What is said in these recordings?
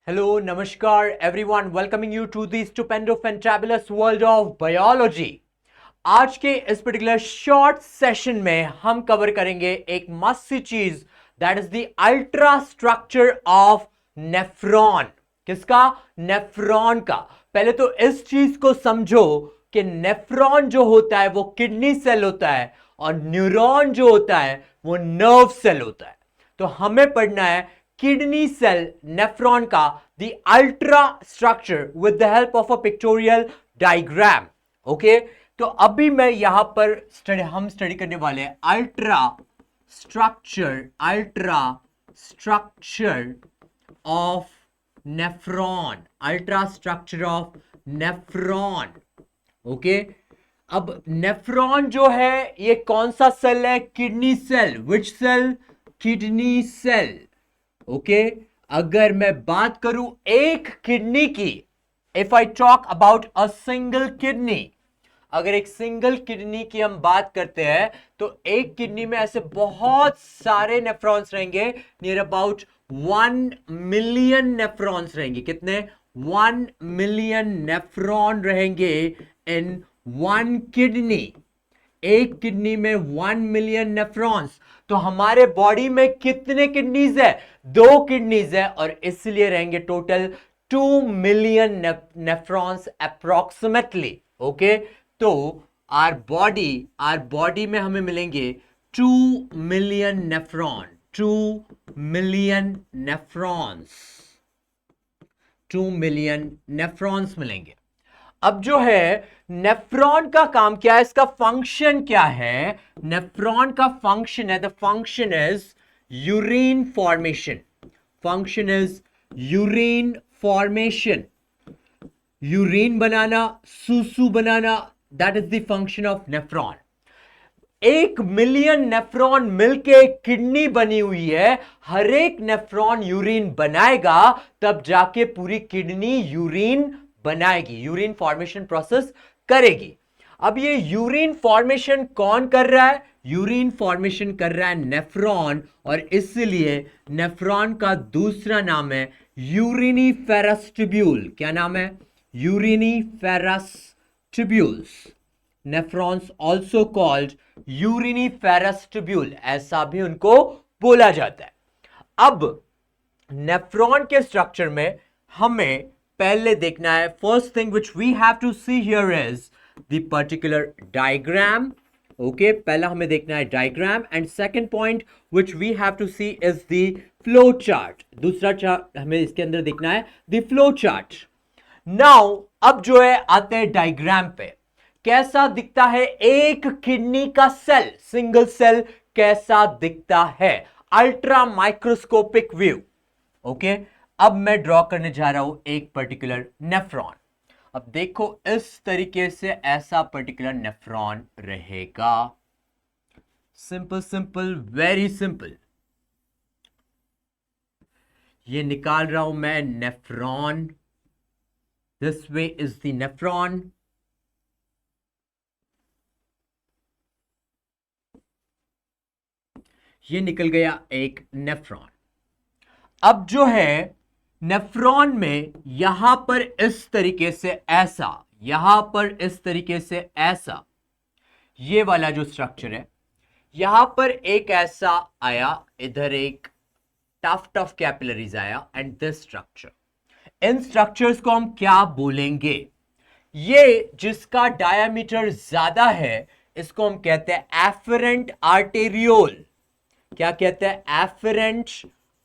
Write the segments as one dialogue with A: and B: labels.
A: Hello, Namaskar, everyone. Welcoming you to the stupendo fantabulous world of biology. आज के इस particular short session में हम कवर करेंगे एक मस्त सी चीज that is the ultra structure of nephron. किसका? नेफ्रॉन का. पहले तो इस चीज को समझो कि नेफ्रॉन जो होता है वो किडनी सेल होता है और न्यूरॉन जो होता है वो नर्व सेल होता है. तो हमें पढ़ना है किडनी सेल नेफ्रॉन का the ultra structure with the help of a pictorial diagram. Okay, तो अभी मैं यहां पर हम स्टडी करने वाले हैं ultra structure of nephron. Ultra structure of nephron. Okay, अब नेफ्रॉन जो है ये कौन सा सेल है? Kidney cell. Which cell? Kidney cell. Okay, अगर मैं बात करूं एक किडनी की, if I talk about a single kidney, अगर एक सिंगल किडनी की हम बात करते हैं तो एक किडनी में ऐसे बहुत सारे नेफ्रॉन्स रहेंगे. नियर अबाउट 1 मिलियन नेफ्रॉन्स रहेंगे. कितने? 1 मिलियन नेफ्रॉन रहेंगे इन वन किडनी. एक किडनी में 1 मिलियन नेफ्रॉन्स. तो हमारे बॉडी में कितने किडनीज है? 2 किडनीज है और इसलिए रहेंगे total 2 million nephrons approximately. Okay, तो आर बॉडी में हमें मिलेंगे 2 million nephron. 2 million nephrons. 2 million nephrons मिलेंगे. अब जो है नेफ्रॉन का काम क्या है? इसका फंक्शन क्या है? नेफ्रॉन का फंक्शन है, the function is urine formation. Function is urine formation. Urine बनाना, सूसू बनाना, that is the function of nephron. 1 million nephron मिलके किडनी बनी हुई है. हर एक नेफ्रॉन यूरिन बनाएगा तब जाके पूरी किडनी यूरिन बनाएगी, यूरिन फॉर्मेशन प्रोसेस करेगी. अब ये यूरिन फॉर्मेशन कौन कर रहा है? यूरिन फॉर्मेशन कर रहा है नेफ्रॉन, और इसलिए नेफ्रॉन का दूसरा नाम है यूरिनीफेरस ट्यूब्यूल. क्या नाम है? Uriniferous tubules. Nephrons also called uriniferous tubule, ऐसा भी उनको बोला जाता है. अब नेफ्रॉन के स्ट्रक्चर में हमें पहले देखना है, first thing which we have to see here is the particular diagram. Okay, पहला हमें देखना है diagram, and second point which we have to see is the flow chart. दूसरा चार्ट हमें इसके अंदर देखना है द फ्लो चार्ट. नाउ अब जो है आते हैं डायग्राम पे. कैसा दिखता है एक किडनी का सेल, सिंगल सेल कैसा दिखता है? Ultra microscopic view. ओके, अब मैं ड्रॉ करने जा रहा हूं एक पर्टिकुलर नेफ्रॉन. अब देखो इस तरीके से ऐसा पर्टिकुलर नेफ्रॉन रहेगा. Simple simple, very simple. ये निकाल रहा हूं मैं nephron. This way is the nephron. ये निकल गया एक नेफ्रॉन. अब जो है नेफ्रॉन में यहां पर इस तरीके से ऐसा, यहां पर इस तरीके से ऐसा, ये वाला जो स्ट्रक्चर है, यहां पर एक ऐसा आया, इधर एक टफ कैपिलरीज आया, and this structure. In structures को हम क्या बोलेंगे? ये जिसका डायामीटर ज्यादा है इसको हम कहते हैं एफरेंट आर्टेरियोल. क्या कहते हैं? Afferent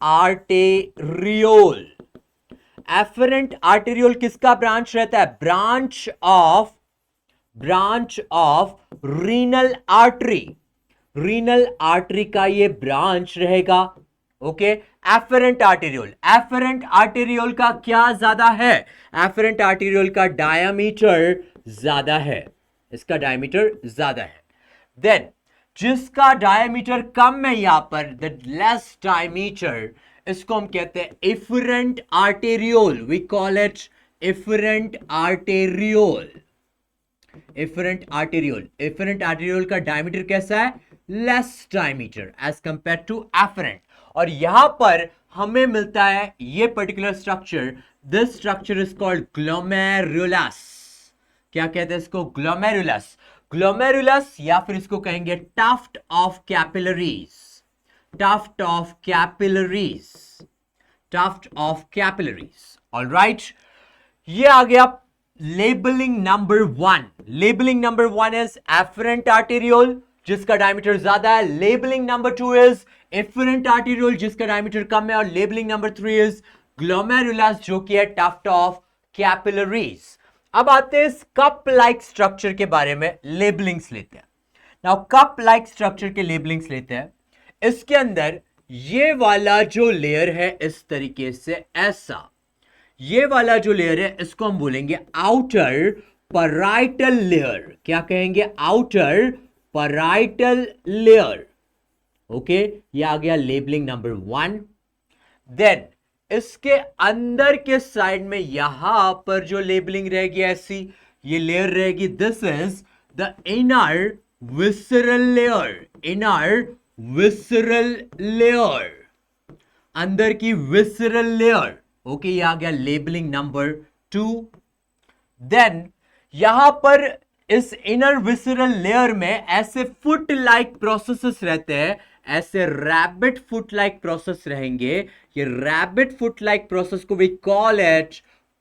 A: arteriole. एफरेंट आर्टेरियोल किसका ब्रांच रहता है? Branch of renal artery. Renal artery का ये ब्रांच रहेगा. Okay, afferent arteriole. Afferent arteriole का क्या ज्यादा है? एफरेंट आर्टेरियोल का डायामीटर ज्यादा है. इसका डायामीटर ज्यादा है. देन जिसका डायमीटर कम है यहां पर, द लेस डायमीटर, इसको हम कहते हैं efferent arteriole. We call it efferent arteriole. Efferent arteriole. Efferent arteriole का डायमीटर कैसा है? Less diameter as compare to afferent. और यहां पर हमें मिलता है ये particular structure. This structure is called glomerulus. क्या कहते हैं इसको? ग्लोमेरुलस. ग्लोमेरुलस या फिर इसको कहेंगे tuft of capillaries. Tuft of capillaries. Tuft of capillaries. Alright, ये आ गया labelling number 1. Labelling number 1 is efferent arteriole जिसका डायमीटर ज्यादा है. Labelling number 2 is efferent arteriole जिसका डायमीटर कम है. और लेबलिंग नंबर 3 इज ग्लोमेरुलस जो कि है टफ्ट ऑफ कैपिलरीज. अब आते हैं इस कप लाइक स्ट्रक्चर के बारे में. लेबलिंग्स लेते हैं. नाउ कप लाइक स्ट्रक्चर के लेबलिंग्स लेते हैं. इसके अंदर ये वाला जो लेयर है इस तरीके से ऐसा, ये वाला जो लेयर है इसको हम बोलेंगे आउटर पैराइटल लेयर. क्या कहेंगे? Outer parietal layer. ओके, ये आ गया लेबलिंग नंबर 1. देन इसके अंदर के साइड में यहां पर जो लेबलिंग रहेगी ऐसी, ये लेयर रहेगी. This is the inner visceral layer. Inner visceral layer, अंदर की विसरल लेयर. ओके, ये आ गया लेबलिंग नंबर 2. देन यहां पर इस इनर विसरल लेयर में ऐसे फुट लाइक प्रोसेसेस रहते हैं. ऐसे रैबिट फुट लाइक प्रोसेस रहेंगे. ये रैबिट फुट लाइक प्रोसेस को वी कॉल इट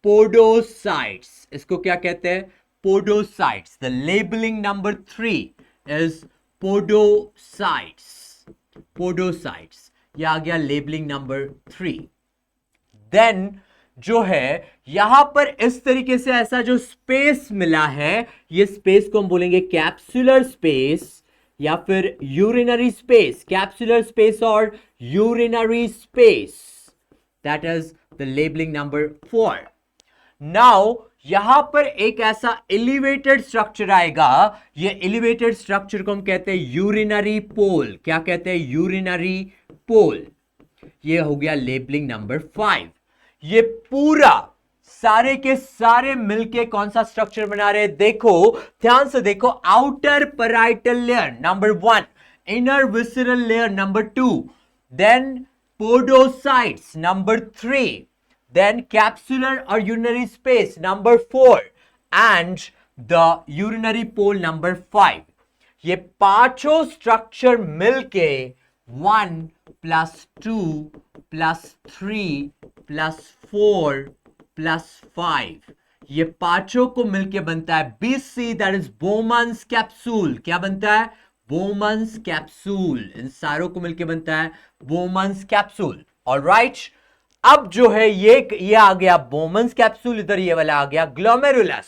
A: पोडोसाइट्स. इसको क्या कहते हैं? Podocytes. The labelling number 3 is podocytes. Podocytes, ये आ गया लेबलिंग नंबर 3. देन जो है यहां पर इस तरीके से ऐसा जो स्पेस मिला है, ये स्पेस को हम बोलेंगे कैप्सुलर स्पेस या फिर यूरिनरी स्पेस. कैप्सुलर स्पेस और urinary space. That is the labelling number 4. Now यहां पर एक ऐसा एलिवेटेड स्ट्रक्चर आएगा. ये एलिवेटेड स्ट्रक्चर को हम कहते हैं यूरिनरी पोल. क्या कहते हैं? यूरिनरी पोल. ये हो गया लेबलिंग नंबर 5. ये पूरा सारे के सारे मिलके कौन सा स्ट्रक्चर बना रहे हैं? देखो, ध्यान से देखो. Outer parietal layer number 1, inner visceral layer number 2, then podocytes number 3, then capsular और urinary space number 4 and the urinary pole number 5. ये पांचों स्ट्रक्चर मिलके 1 + 2 + 3 + 4 + 5, ये पांचों को मिलके बनता है BC, that is Bowman's capsule. क्या बनता है? Bowman's capsule. इन सारों को मिलके बनता है बोमन्स कैप्सूल. ऑलराइट, अब जो है ये आ गया बोमन्स कैप्सूल. इधर ये वाला आ गया ग्लोमेरुलस.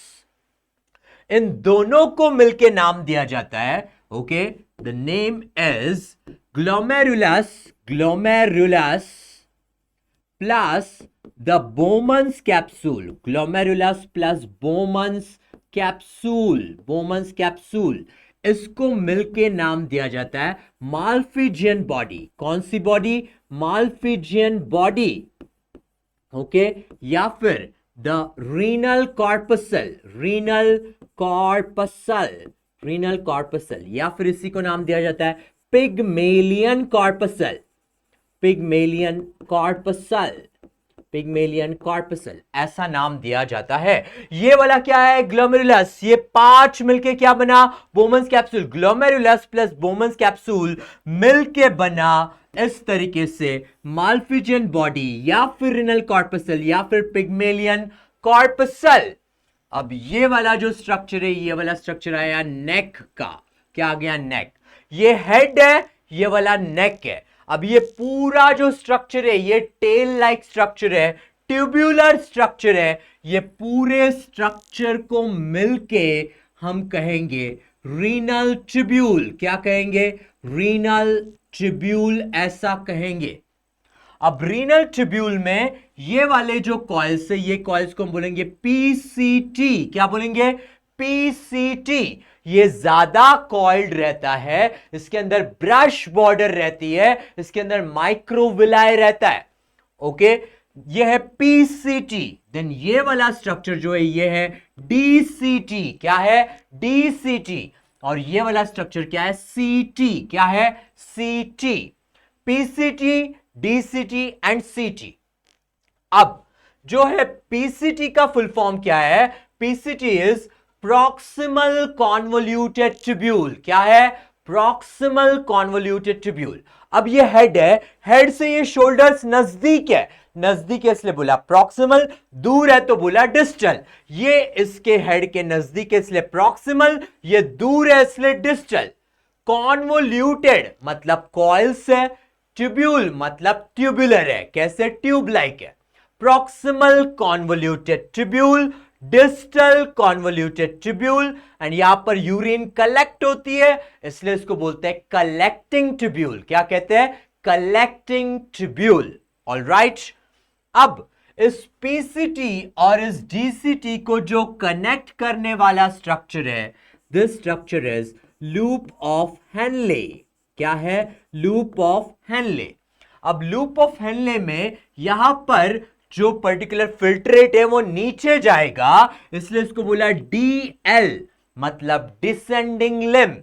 A: इन दोनों को मिलके नाम दिया जाता है. Okay, the name is glomerulus. Glomerulus plus the Bowman's capsule. Glomerulus plus Bowman's capsule. Bowman's capsule, इसको मिलके नाम दिया जाता है माल्फिजियन बॉडी. कौन सी बॉडी? Malpighian body. ओके, या फिर the renal corpuscle. Renal corpuscle. Renal corpuscle, या फिर इसी को नाम दिया जाता है Pygmalion corpuscle. Pygmalion corpuscle. Pygmalion corpuscle, ऐसा नाम दिया जाता है. ये वाला क्या है? ग्लोमेरुलस. ये 5 मिलके क्या बना? Bowman's capsule. Glomerulus plus Bowman's capsule मिलके बना इस तरीके से माल्फिजियन बॉडी या फिर रिनल कॉर्पसल या फिर पिगमेलियन कॉर्पसल. अब ये वाला जो स्ट्रक्चर है, ये वाला स्ट्रक्चर आया नेक का. क्या आ गया? नेक. ये हेड है, ये वाला नेक है. अब ये पूरा जो स्ट्रक्चर है ये टेल लाइक स्ट्रक्चर है, ट्यूब्यूलर स्ट्रक्चर है. ये पूरे स्ट्रक्चर को मिलके हम कहेंगे रीनल ट्यूब्यूल. क्या कहेंगे? रीनल ट्यूब्यूल, ऐसा कहेंगे. अब रीनल ट्यूब्यूल में ये वाले जो कॉइल्स है, ये कॉइल्स को हम बोलेंगे पीसीटी. क्या बोलेंगे? पीसीटी. ये ज्यादा कॉइल्ड रहता है, इसके अंदर ब्रश बॉर्डर रहती है, इसके अंदर माइक्रोविलाई रहता है. ओके, ये है पीसीटी. देन ये वाला स्ट्रक्चर जो है ये है डीसीटी. क्या है? डीसीटी. और ये वाला स्ट्रक्चर क्या है? सीटी. क्या है? सीटी. PCT, DCT and CT। अब जो है PCT का फुल फॉर्म क्या है? PCT is proximal convoluted tubule. क्या है? Proximal convoluted tubule. अब ये हेड है, हेड से ये शोल्डर्स नजदीक है, नजदीक है इसलिए बोला प्रॉक्सिमल, दूर है तो बोला डिस्टल। ये इसके हेड के नजदीक है इसलिए प्रॉक्सिमल, ये दूर है इसलिए डिस्टल। कॉन्वोल्यूटेड मतलब कॉइल्स है, ट्यूब्यूल मतलब ट्यूबुलर है, कैसे? ट्यूब लाइक है। Proximal convoluted tubule, distal convoluted tubule, and यहां पर यूरिन कलेक्ट होती है इसलिए इसको बोलते हैं कलेक्टिंग ट्यूब्यूल। क्या कहते हैं? Collecting tubule. ऑलराइट, अब इस PCT और इस DCT को जो कनेक्ट करने वाला स्ट्रक्चर है, this structure is loop of Henley. क्या है? Loop of Henley. अब लूप ऑफ हेनले में यहां पर जो पर्टिकुलर फिल्ट्रेट है वो नीचे जाएगा इसलिए इसको बोला DL मतलब डिसेंडिंग लिम्ब।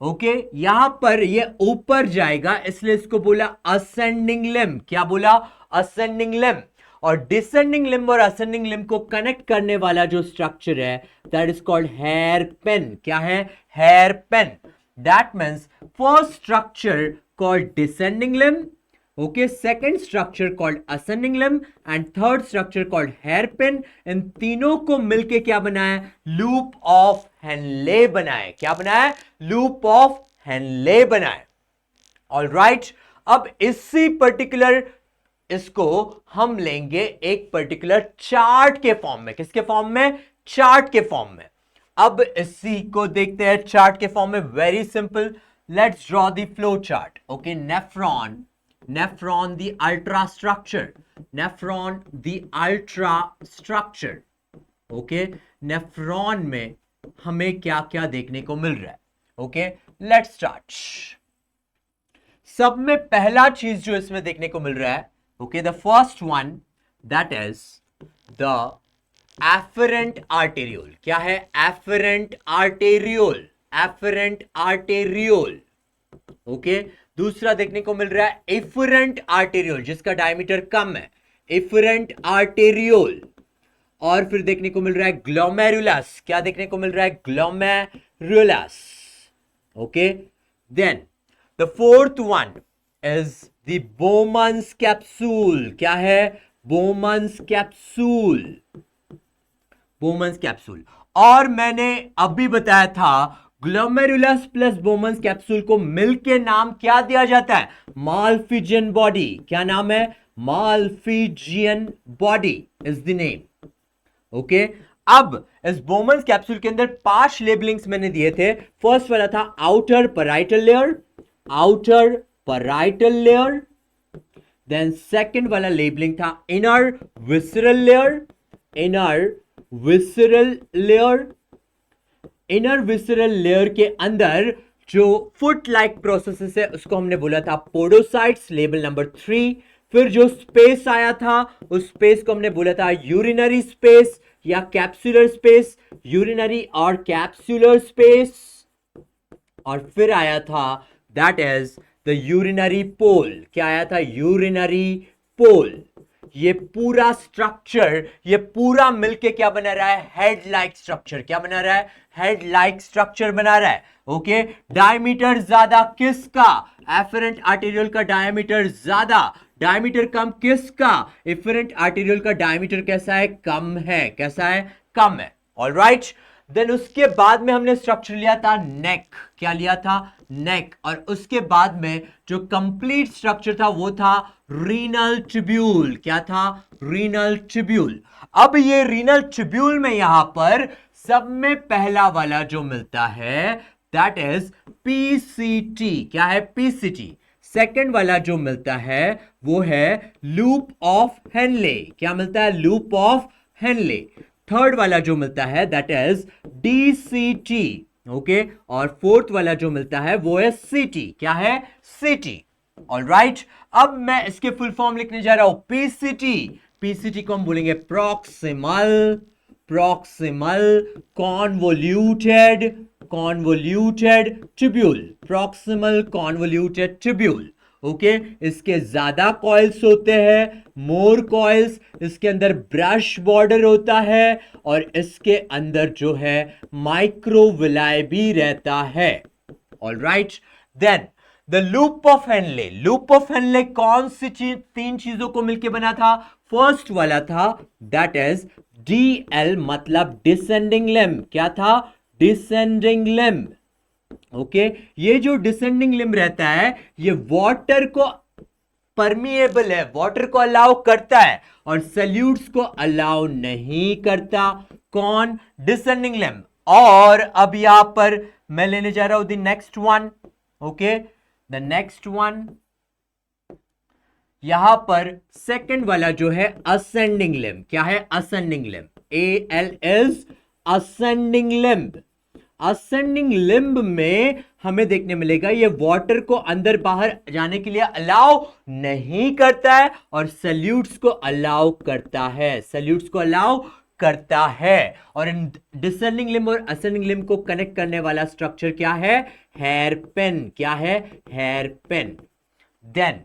A: ओके, यहां पर ये ऊपर जाएगा इसलिए इसको बोला असेंडिंग लिम्ब। क्या बोला? Ascending limb. और डिसेंडिंग लिम्ब और असेंडिंग लिम्ब को कनेक्ट करने वाला जो स्ट्रक्चर है that is called hairpin. क्या है? Hairpin. That means first structure called descending limb, okay, second structure called ascending limb and third structure called hairpin। इन तीनों को मिलके क्या बनाया? लूप ऑफ हेनले बनाए। क्या बनाया? लूप ऑफ हेनले बनाए। ऑलराइट, अब इसी पर्टिकुलर इसको हम लेंगे एक पर्टिकुलर चार्ट के फॉर्म में। किसके फॉर्म में? चार्ट के फॉर्म में। अब इसी को देखते हैं चार्ट के फॉर्म में। Very simple, let's draw the flow chart. Okay, nephron the ultra structure, nephron the ultra structure। Okay, nephron में हमें क्या क्या देखने को मिल रहा है? Okay, let's start. सब में पहला चीज जो इसमें देखने को मिल रहा है, okay, the first one that is the afferent arteriole। क्या है? afferent arteriole, afferent arteriole। Okay, दूसरा देखने को मिल रहा है efferent arteriole जिसका डायमीटर कम है, efferent arteriole। और फिर देखने को मिल रहा है glomerulus। क्या देखने को मिल रहा है? glomerulus। Okay, then the fourth one is the Bowman's capsule। क्या है? Bowman's capsule, Bowman's capsule। और मैंने अभी बताया था ग्लोमेरुलस प्लस बोमन्स कैप्सूल को मिलके नाम क्या दिया जाता है? Malpighian body. क्या नाम है? Malpighian body is the name. Okay, अब इस बोमन्स कैप्सूल के अंदर 5 लेबलिंग्स मैंने दिए थे। फर्स्ट वाला था outer parietal layer, outer parietal layer. Then second वाला लेबलिंग था inner visceral layer, inner visceral layer. Inner visceral layer के अंदर जो फुट लाइक प्रोसेसेस है उसको हमने बोला था पोडोसाइट्स, लेबल नंबर 3। फिर जो स्पेस आया था उस स्पेस को हमने बोला था यूरिनरी स्पेस या कैप्सुलर स्पेस, यूरिनरी और कैप्सुलर स्पेस। और फिर आया था दैट इज द यूरिनरी पोल। क्या आया था? यूरिनरी पोल। ये पूरा स्ट्रक्चर, ये पूरा मिलके क्या बना रहा है? Head like structure. क्या बना रहा है? हेड लाइक स्ट्रक्चर बना रहा है। ओके, डायमीटर ज्यादा किसका? एफरेंट आर्टेरियल का डायमीटर ज्यादा, डायमीटर कम किसका? एफरेंट आर्टेरियल का डायमीटर कैसा है? कम है। कैसा है? कम है। ऑलराइट, देन उसके बाद में हमने स्ट्रक्चर लिया था नेक। क्या लिया था? नेक। और उसके बाद में जो कंप्लीट स्ट्रक्चर था वो था रीनल ट्यूब्यूल। क्या था? Renal tubule. अब ये रीनल ट्यूब्यूल में यहां पर सब में पहला वाला जो मिलता है दैट इज PCT। क्या है? PCT। सेकंड वाला जो मिलता है वो है लूप ऑफ हेनले। क्या मिलता है? Loop of Henley. थर्ड वाला जो मिलता है दैट इज DCT। ओके, और फोर्थ वाला जो मिलता है वो है CT। क्या है? CT। ऑलराइट, अब मैं इसके फुल फॉर्म लिखने जा रहा हूं PCT। PCT को हम बोलेंगे proximal, proximal convoluted, convoluted tubule, proximal convoluted tubule. Okay इसके ज्यादा कॉइल्स होते हैं, मोर कॉइल्स, इसके अंदर ब्रश बॉर्डर होता है और इसके अंदर जो है माइक्रोविलाई भी रहता है। Alright, then the loop of Henle. Loop of Henle कौन सी चीज, तीन चीजों को मिलकर बना था? फर्स्ट वाला था दैट इज DL मतलब डिसेंडिंग लिम्ब। क्या था? Descending limb. ओके ये जो डिसेंडिंग लिम्ब रहता है ये वाटर को परमिएबल है, वाटर को अलाउ करता है और सल्यूट्स को अलाउ नहीं करता। कौन? Descending limb. और अब यहां पर मैं लेने जा रहा हूं the next one. Okay the next one, यहां पर सेकंड वाला जो है असेंडिंग लिम्ब। क्या है? Ascending limb. AL is ascending limb. Ascending limb में हमें देखने मिलेगा ये वाटर को अंदर बाहर जाने के लिए अलाउ नहीं करता है और सल्यूट्स को अलाउ करता है, सल्यूट्स को अलाउ करता है। और इन डिसेंडिंग लिम्ब और असेंडिंग लिम्ब को कनेक्ट करने वाला स्ट्रक्चर क्या है? Hairpin. क्या है? Hairpin. Then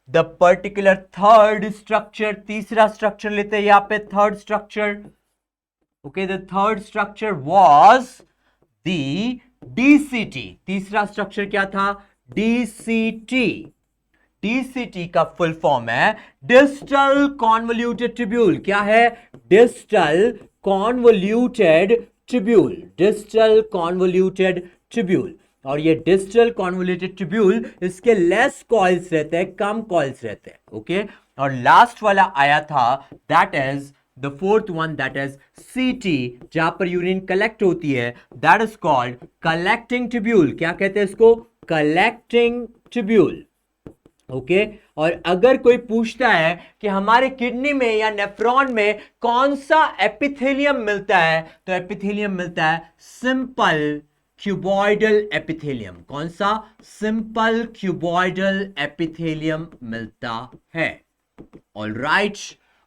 A: the particular third structure, तीसरा स्ट्रक्चर लेते हैं यहां पे, third structure. Okay the third structure was the DCT। तीसरा स्ट्रक्चर क्या था? DCT। DCT का फुल फॉर्म है डिस्टल कॉन्वोल्यूटेड ट्यूब्यूल। क्या है? Distal convoluted tubule. Distal convoluted tubule. और ये डिस्टल कॉन्वोल्यूटेड ट्यूब्यूल, इसके लेस कॉइल्स रहते हैं, कम कॉइल्स रहते हैं। ओके और लास्ट वाला आया था that is the fourth one that is CT, जहां पर यूरिन कलेक्ट होती है, that is called collecting tubule. क्या कहते हैं इसको? Collecting tubule. ओके और अगर कोई पूछता है कि हमारे किडनी में या नेफ्रॉन में कौन सा एपिथेलियम मिलता है, तो एपिथेलियम मिलता है सिंपल क्यूबॉइडल एपिथेलियम। कौन सा? सिंपल क्यूबॉइडल एपिथेलियम मिलता है। ऑलराइट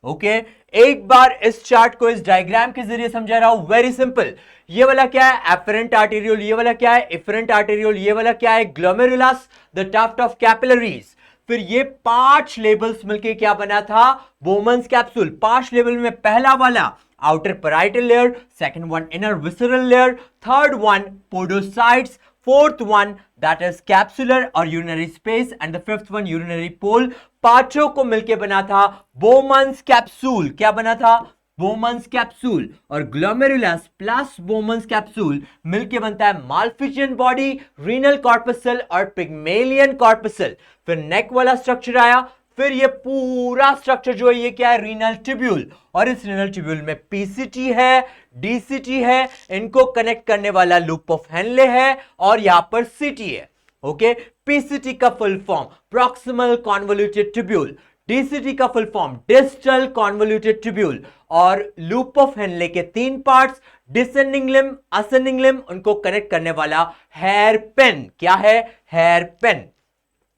A: ओके एक बार इस चार्ट को इस डायग्राम के जरिए समझा रहा हूं, वेरी सिंपल। ये वाला क्या है? Efferent arteriole. ये वाला क्या है? Efferent arteriole. ये वाला क्या है? Glomerulus, the tuft of capillaries. फिर ये 5 लेबल्स मिलके क्या बना था? Bowman's capsule. 5 लेबल में पहला वाला outer parietal layer, second one inner visceral layer, third one podocytes, fourth one that is capsular और urinary space and the fifth one urinary pole. पांचों को मिलके बना था बोमन्स कैप्सूल। क्या बना था? Bowman's capsule. और ग्लोमेरुलस प्लस बोमन्स कैप्सूल मिलके बनता है माल्फिजियन बॉडी, रीनल कॉर्पसल और पिग्मेलियन कॉर्पसल। फिर नेक वाला स्ट्रक्चर आया, फिर ये पूरा स्ट्रक्चर जो है ये क्या है? Renal tubule. और इस रीनल ट्यूब्यूल में PCT है, DCT है, इनको कनेक्ट करने वाला लूप ऑफ हेनले है और यहां पर CT है। ओके PCT का full form proximal convoluted tubule, DCT का full form distal convoluted tubule और लूप ऑफ हेनले के 3 parts descending limb, ascending limb, उनको कनेक्ट करने वाला हेयर पिन। क्या है? Hair pin.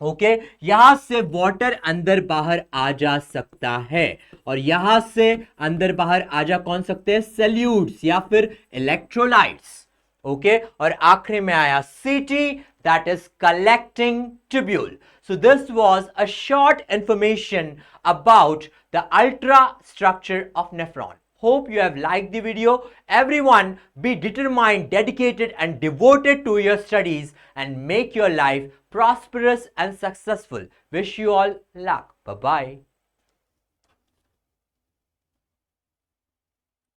A: ओके यहां से वाटर अंदर बाहर आ जा सकता है और यहां से अंदर बाहर आ जा कौन सकते हैं? सल्यूट्स या फिर इलेक्ट्रोलाइट्स। ओके और आखिरी में आया CT that is collecting tubule. So this was a short information about the ultrastructure of nephron. Hope you have liked the video. Everyone be determined, dedicated and devoted to your studies and make your life prosperous and successful. Wish you all luck. Bye-bye.